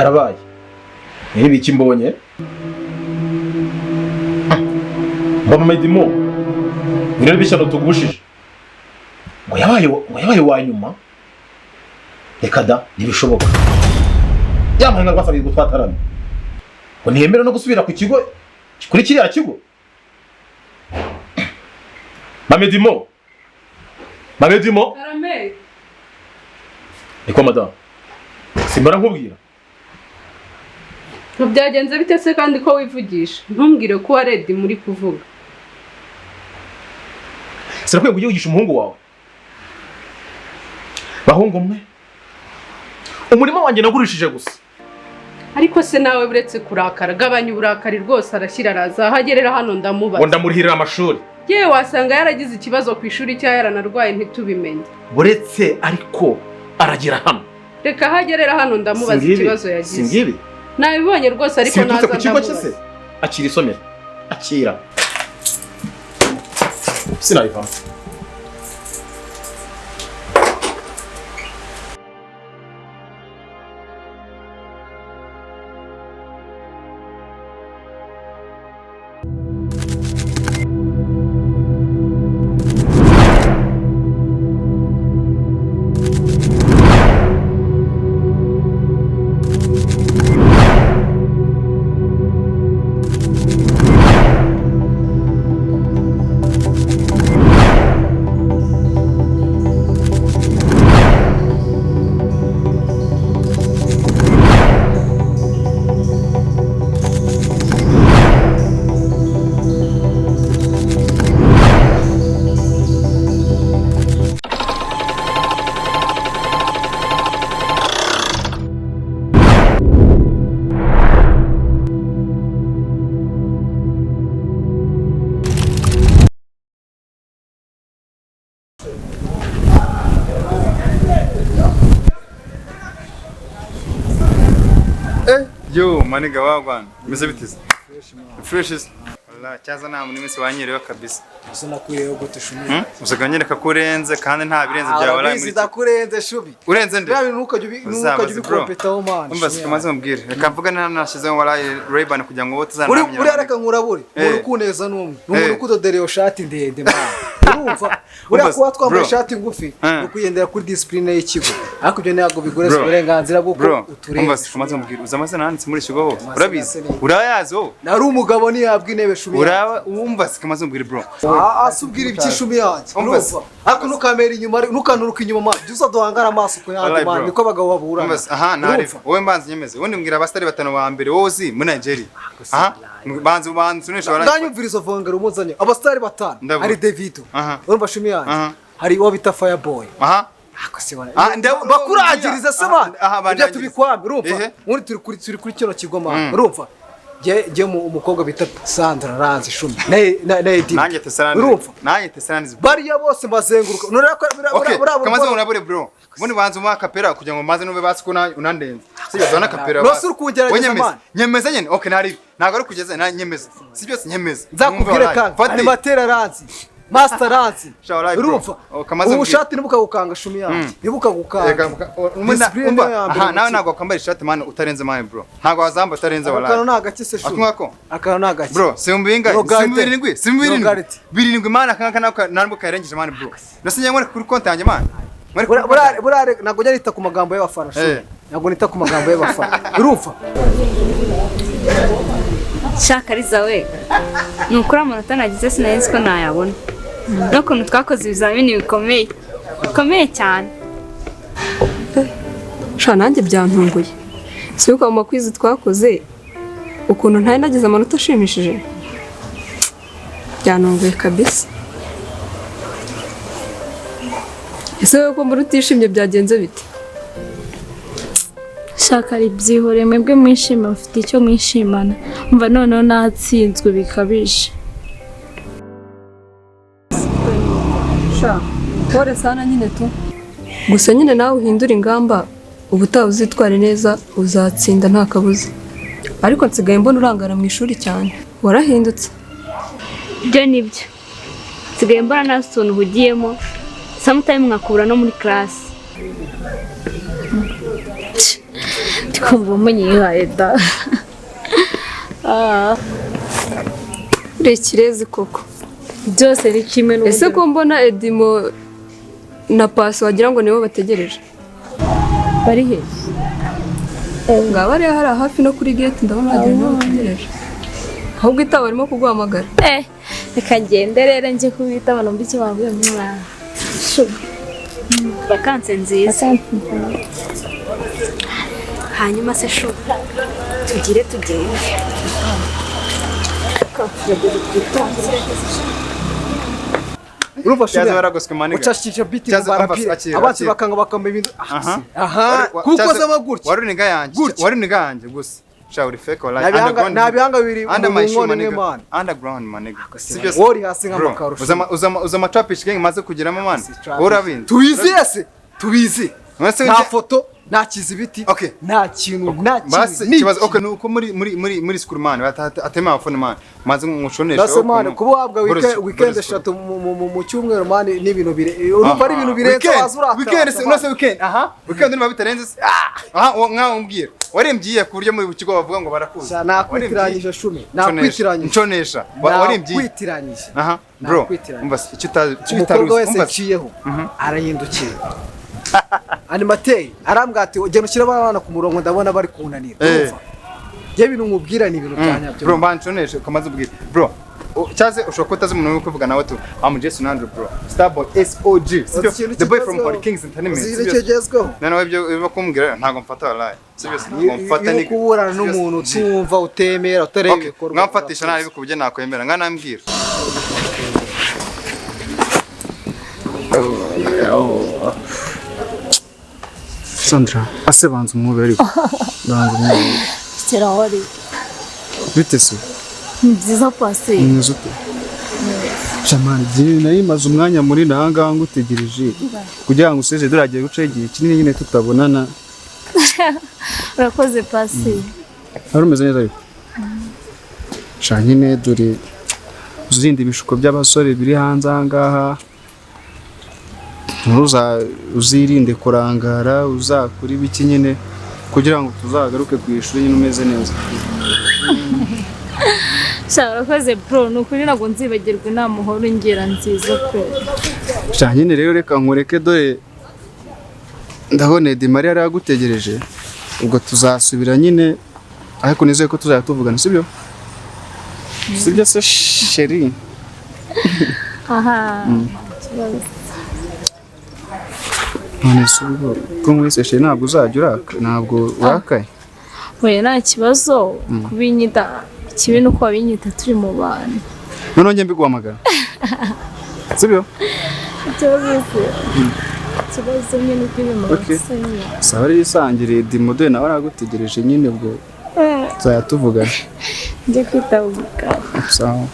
karabaye nibi kimbonye Mama Medimo Ngira bishano tugushije ngo yabaye wa nyuma reka da ntibishoboka yamahanga rwasabye gutwatarana ngo ntiyemere no gusubira ku kigo kuri kiriya kigo Mamedimo Arame Niko madame Simbara nkubwira Byagenze bite se kandi ko wivugisha ntumbwire ko waredi muri kuvuga Sirakwiye kuyigisha umuhungu wawe Bahungu mwe Umurimo wanjye nagurishije gusa Ariko se nawe buretse kurakara gabanya uburakari rwose arashyira araza hagerera hano ndamubaza ndamurihira amashuri Yewe wasanga yaragize ikibazo ku ishuri cya yaranarwaye ntitubimenye buretse ariko aragira hano Reka hagerera hano ndamubaza ikibazo yagize Singibi Nabibonye rwose ariko naza ku kigo cyese akira isomero akira Sinayiva Yo, maniga wagwana. Meze biteze. Fresh is. Allah, cyaza nta muntu wese wanyerewe kabisa. Usana kuyeho gute shumi. Usaganyereka kurenze kandi nta birenze byawe wala muri. Ndakurenze shubi. Urenze nde? Bya bintu nukajya ubikompetaho man. Umbase kamaze mubwire. Reka mvuga nashizeho wala Ray-Ban kugira ngo wote zanamye. Uri areka nkurabure. Urukuneza numwe. Numuntu kudodereo shati ndende man. Urumva? Uri kuba twambaye shati ngufi ukuyendera kuri discipline y'ikigo. Ariko byo ntago bigoretse uburenganzira bwo uturere. Umbase kamaze mubwire. Uzamaze nanditse muri kigo ho. Urabizi? Urayazi ho? Nari umugabo niyabwa intebe shumi. Umbase kamaze mubwire bro. Asubwira ibyishumi yanjye. Urumva? Ariko nukamera inyuma nukanuruka inyuma man. Dusa duhangara amaso ko yandi man. Niko bagabo babura. Aha narifa. Wowe mbanze nyemeze. Wowe mbwira abastari batano ba mbere wozi mu Nigeria. Aha. Banze unesha wala. Ndanyumvira izo vongera umuzanye. Abastari batano. Ari Davido. Urumva shumi yanjye. Hari uwo bita Fireboy. Aha. Bakuragiriza se man. Ibyo tubikwambe urumva. Muri turi kuri kino kigo man. Urumva? Je umukobwa bita Sandra ranzi shumi. Nanjye Tesarani. Urumva? Nanjye Tesarani. Bariya bose bazenguruka. Nurera ko kamaze unabure bro. Muri banze mu kapera kugira ngo maze nube basi ko unandenze. Sibyo zona kapera. No sur kugerageza man. Nyemeza nyene. Okay nari. Nago ari kugeza na nyemeza. Sibyo nyemeza. Nzakubwire kandi. Animateur ranzi. Master ranzi. Urumva? Ubushati nibuka gukanga shumi yanjye. Nibuka gukanga. Aha nawe nago kwambara ishati man utarenze man bro. Nago wazamba utarenze wala. Akano nagakise shumi. Akungako. Akano nagakise. Bro, simbinga. Simbirindwi. Birindwi man akanga nanbo karengeje man bro. Nasinye ngore kuri konti yanjye man. Burare nago nyarita ku magambo y'abafana shumi. Nago nita ku magambo y'abafana. Urumva? Shakariza we. Nukura amanota nagize sinayinzi ko nayabona. No kuntu twakoze ibizamini bikomeye cyane. Sha nanjye byantunguye. Sibuka mu makwizi twakoze ukuntu ntari nagize amanota ashimishije. Byantunguye kabisa. Ese wowe ko mbura utishimye byagenze bite? Shakari byihore mwebwe mwishima mufite icyo mwishimana. Umva noneho natsinzwe bikabije. Sha, pore sana nyine tu. Gusa nyine nawe uhindura ingamba, ubutaha uzitware neza uzatsinda nta kabuza. Ariko nsigaye mbona urangara mu ishuri cyane. Warahindutse. Byo nibyo. Nsigaye mbona nta sontu uhugiyemo. Sometime nkakura no muri class. kumva munyihaye da. Rekirezi koko. Byose ni kimwe n'ubundi. Ese ko mbona Edimo na Pasi wagira ngo nibo bategereje. Bari he? Ngaba ari hari hafi no kuri gate ndabona wagira ngo bategereje. Ahubwo itaba barimo kuguhamagara. Reka ngende rero njye kubita abantu icyo bambwiye mwa. Vakanse nziza. Hanyuma se sho tugire tugende. Urumva Cyaza baragoswe maniga. ucashije biti Cyaza barapira. akira, Abanzi akira. bakanga bakamba ibintu. Aha. Kuko zama gutya. Waruniga yanje. Gutya. Waruniga yanje gusa. Sha uri fake or like Nabihanga bibiri under mu my shoe nkoni maniga. n'Imana. Underground maniga. Sibyo. Wori hasi nk'amakaro. Uzama trapish gang maze kugeramo man. Urabindi. Tubizi ese. Tubizi. Mwese Nta foto, nta kizibiti. Okay. Nta kintu, nta Basi kintu. kibazo okay nuko muri school man atema afone man. Maze nkushonesha. Nase man kuba wabwa weekend eshatu mu cyumweru man n'ibintu bire. Urumva ari ibintu birenze wazura. Weekend. Aha. Weekend niba bitarenze. Aha nkaho umbwira. Warembyiye ku buryo mu kigo bavuga ngo barakuza. Nakwitiranyije 10. Nakwitiranyije. Nconesha. Warembyiye. Nakwitiranyije. Aha. Bro. Umva icyo umukobwa wese nciyeho arayindukira. Animateri arambwira ati ugenda ushyira abana ku murongo ndabona bari kunanira. Je bintu nkubwira ni ibintu byanyabyo. Bro mbanconesha kamaze ubwira. Bro cyaze ushobora kutazi umuntu wo kuvuga nawe tu I'm Jason Andrew bro Starboy SOG the boy from Holy Kings Entertainment zirikegezweho none ibyo biba kumbwira ntago mfata wallahi serious ntago mfata ni kuburana n'umuntu tumva utemera utarebe ibikorwa nkamfatisha nabi kubye nakwemera nganambwira Sandra ase banza umubere banza umubere Terahori. bite se Nziza Pasi. Nzute. Chamani je nari maze umwanya muri nahanga ngutegereje kugira ngo useze duragiye guca igihe kinini nyine tutabonana. Urakoze Pasi. Ari umeze neza ariko. Shanyine dore uzindi bishuko by'abasore biri hanze ahangaha. Uzirinde kurangara uzakuri biki nyine kugira ngo tuzagaruke ku ishuri nyine umeze neza. Urakoze bro nukuri ntabwo nzibagirwa inama uhora ungira nziza pe. Shanyine rero reka nkureke dore ndabona Edi Maria aragutegereje ubwo tuzasubira nyine ariko nizeye ko tuzajya tuvugana sibyo? Sibyo se chérie. Aha. None subo ko mwese chérie ntabwo uzajya ntabwo urakaye. Oya nta kibazo kubinyita kibi nuko wabinyita turi mu bantu. None nge mbiguhamagara. Sibyo? Kibazo nyine kuri mu basenya. Sawa rero isangire Edi Mode nawe aragutegereje nyine ubwo tuzajya tuvugana. Njye kwitabuka. Sawa.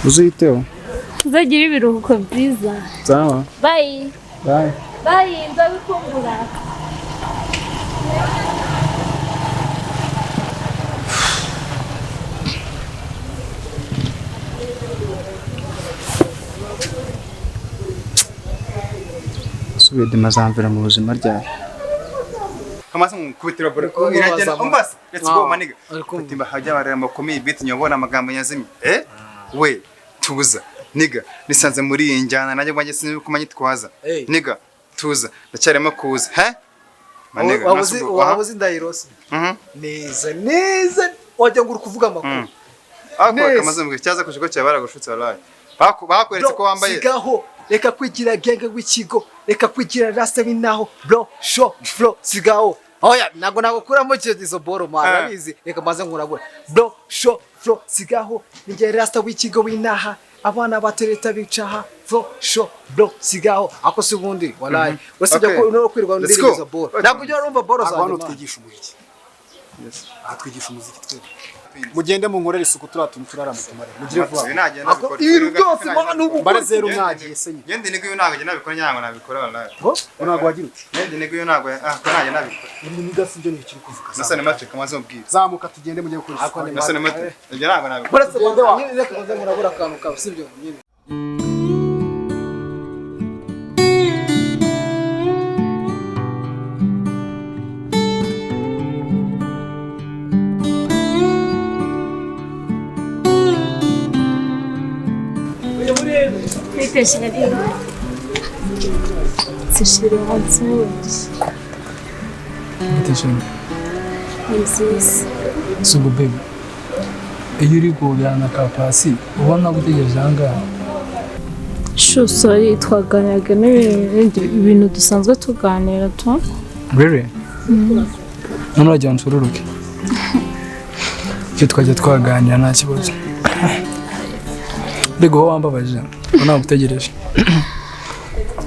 Uziteho. Uzagira ibiruhuko byiza. Sawa. Bye. Bye. Bye nzabikumbura. Subide mazamvira mu buzima ryawe. Kamaze mukubitira bore ko iragenda umbase. Let's go maniga. Kutimba hajya barema komeye beat nyobona amagambo yazimye. We tuza. Niga nisanze muri iyi njyana nanjye gwanjye sinzi kumanya twaza. Niga tuza ndacyarema kuza. Maniga wabuze ndayirose. Neza wajya ngo kuvuga amakuru. Ako kamaze mu cyaza kushiko cya baragushutse wallahi. Bakweretse ko wambaye. Sigaho reka kwigira genge w'ikigo reka kwigira rasta binaho bro show flow sigaho oya nago kuramo izo boro mara bizi reka maze nkurabura bro show flow sigaho ninge rasta w'ikigo winaha abana batereta bicaha flow show bro sigaho ako segundi wallahi wasijya ko no kwirwa ndiri izo boro nago ujya urumva boro za hano twigisha umuziki atwigisha umuziki twe mugende mu nkorera isuku turatuntu turaramutumare mugire vuba ibi byose abantu barazera umwagiye senye yende nigo yunaga nabikora nyango nabikora wallahi ho unago wagira uti yende nigo yunago ko naje nabikora ni midasibyo ni ikiri kuvuga nasane mace kamaze umbwira zamuka tugende mujye gukora nasane mace ibyo nago nabikora barase bande wa nyine reka maze murabura akantu ka sibyo nyine Biteshe rero. Sishire once words. Biteshe. Yes. Sugo baby. Iyo uri kujyana kapasi ubona gutegereje ahangaha. Sorry twaganiraga n'ibintu dusanzwe tuganira tu. Really? None wajya nsururuke. Icyo twajya twaganira nta kibazo. Mbego wambabaje ubona gutegereje.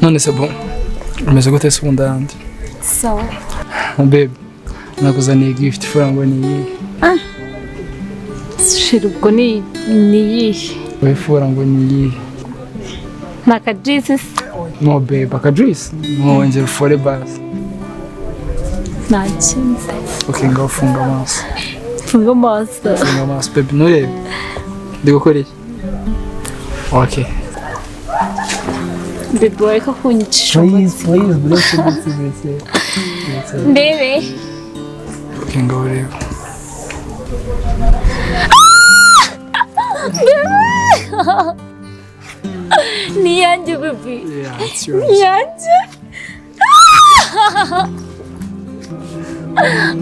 None se bon. Umeze gute se ubundi ahandi? Sawa. Baby. Nakuzaniye gift furango ni iyi. Shira ubwo ni iyi. Wifura ngo ni iyi. Naka Jesus. No babe, akadress. Mwongera ufore basi. Nankinze. Okay, ngaho funga amaso. Funga amaso. Funga amaso baby, nurebe. Ndigukora iki? Okay. Baby wareka kunyicisha. Please, bless you. Ndebe. Okay, ngaho reba. Ni yanjye baby. Yeah, it's yours. Ni yanjye.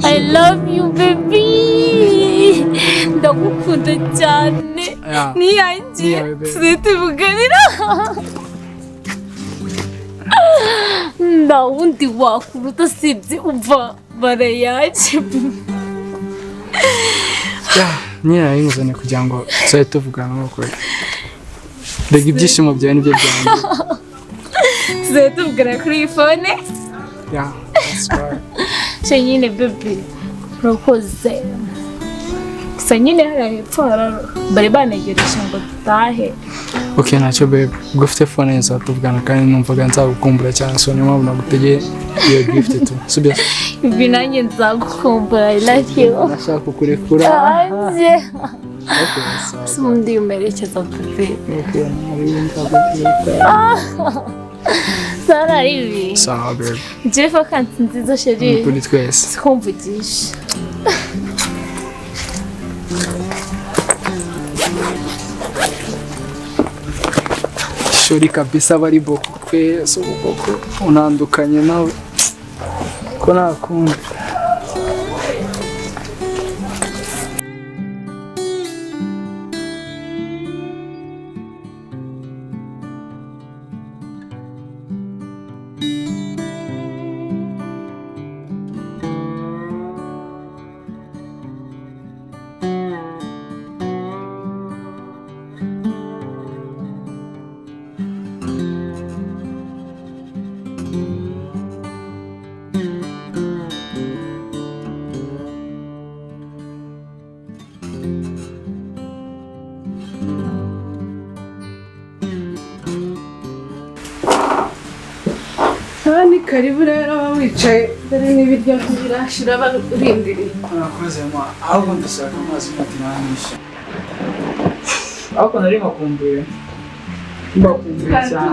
I love you baby. Ndagukunda cyane. Yeah. Ni yanjye. Yeah, baby. Tuvuganira. Ndawundi wakuruta sibye umva barayaje. Nyina yinguzanye kugira ngo tuzajye tuvugana n'ukuri. Mbega ibyishimo byawe nibyo byanjye. Tuzajya tuvugana kuri phone. Yeah, that's right. Nyine baby urakoze. Gusa nyine hari hepfo bari banegereje ngo dutahe. Okay, ntacyo babe. Ubwo ufite phone neza tuvugana kandi numvaga nzagukumbura cyane so niyo mpamvu nagutegeye iyo gift tu. Sibyo? Ibi nanjye nzagukumbura I love you. Nashaka kukurekura. Anje. Okay, sawa. Sundi umerekeza baby. Okay, ntabwo Sara ibi. sawa babe. Jeff akanti nziza sheri. Kuri twese. Sikumvugisha. Shori kabisa bari boko kwese uboko unandukanye nawe ko nakunda. Ni karibu rero wicaye dore n'ibiryo birashira barindiriye. Urakoze ma, ahubwo ndashaka amazi mutiramisha. Ahubwo nari makumbuye. Mbakumbuye cyane.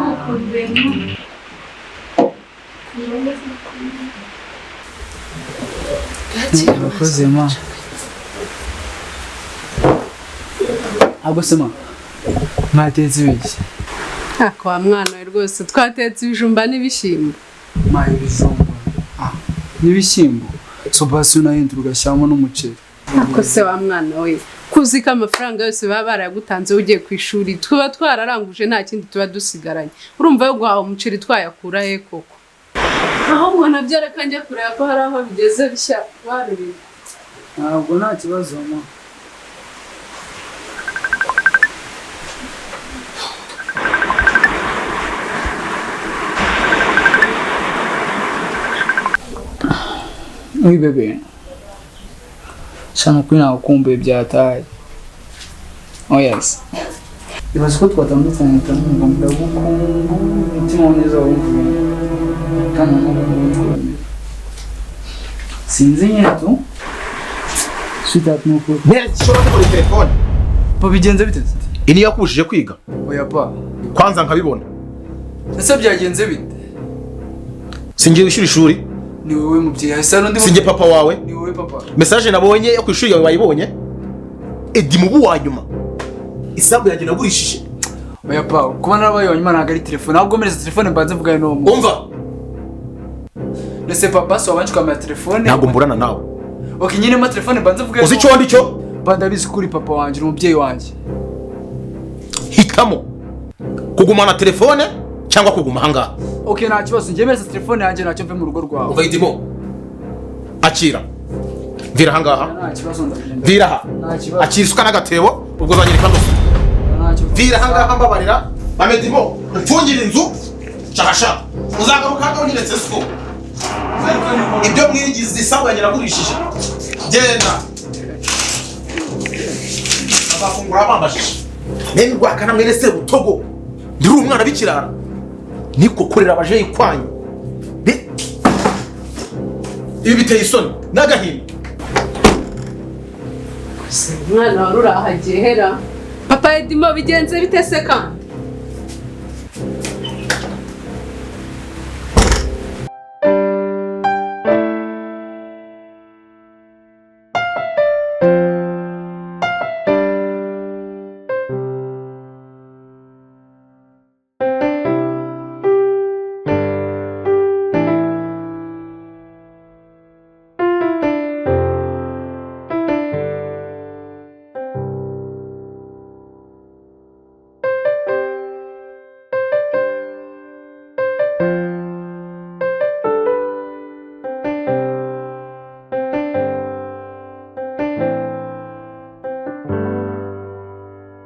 Urakoze ma. Ahubwo se ma, mwatetse ibiki? Kwa mwana we rwose twatetse ibijumba n'ibishyimbo. Ma ibijumba. N'ibishyimbo. So basi unahindura ugashyiramo n'umuceri. Ako se wa mwana we kuzi ko amafaranga yose baba baragutanze ugiye ku ishuri twaba twararanguje nta kindi tuba dusigaranye. Urumva yo guhaha umuceri twayakura he koko? Ahubwo nabyo reka njya kureba ko hari aho bigeze bishya barebe. Ntabwo nta kibazo ma. Oui bébé. Sana kuri nakumbuye byataye. Oh yes. Ibaze ko twatandukanye tamumva ndagukumbu umutima neza wumva. Kana n'ubundi. Sinzi nyine tu. Sweetheart nuko. Nshobora kugura telefone. Pa bigenze bite? Ini yakubujije kwiga. Oya pa. Kwanza nkabibona. Ese byagenze bite? Singiye gushyira ishuri. Ni wowe mubyeyi hasa n'undi Singiye papa wawe. Ni wowe papa. Message nabonye yo ku ishuri yawe bayibonye. Edi mubu wa nyuma. Isambu yanjye nagurishije. oya pa kuba narabaye wanyuma ntabwo ari telefone ahubwo mereza telefone mbanze mvugane n'uwo muntu umva nese papa so wabanje kwamara telefone ntabwo mburana nawe okay nyine ma telefone mbanze mvugane uzi icyo ndi cyo bandabizi kuri papa wanje n'umubyeyi wanje hitamo kugumana telefone cyangwa kuguma ahangaha okay nta kibazo njye mereza telefone yanjye ntacyo mve mu rugo rwawe umva Edimo akira vira ahangaha nta kibazo ndagenda vira aha nta kibazo akira isuka n'agatebo ubwo uzanyereka ndoso vira ahangaha mbabarira Edimo mfungire inzu shahasha uzagaruka hano nyiretse siko ibyo mwigize isabwa nyiragurishije genda abafungura bambashije nemi rwakana mwene se butogo ndiri umwana bikirara niko kurera abaje ikwanyu ibi biteye isoni n'agahinda umwana wa Ruraha agihera papa Edimo bigenze bite se ka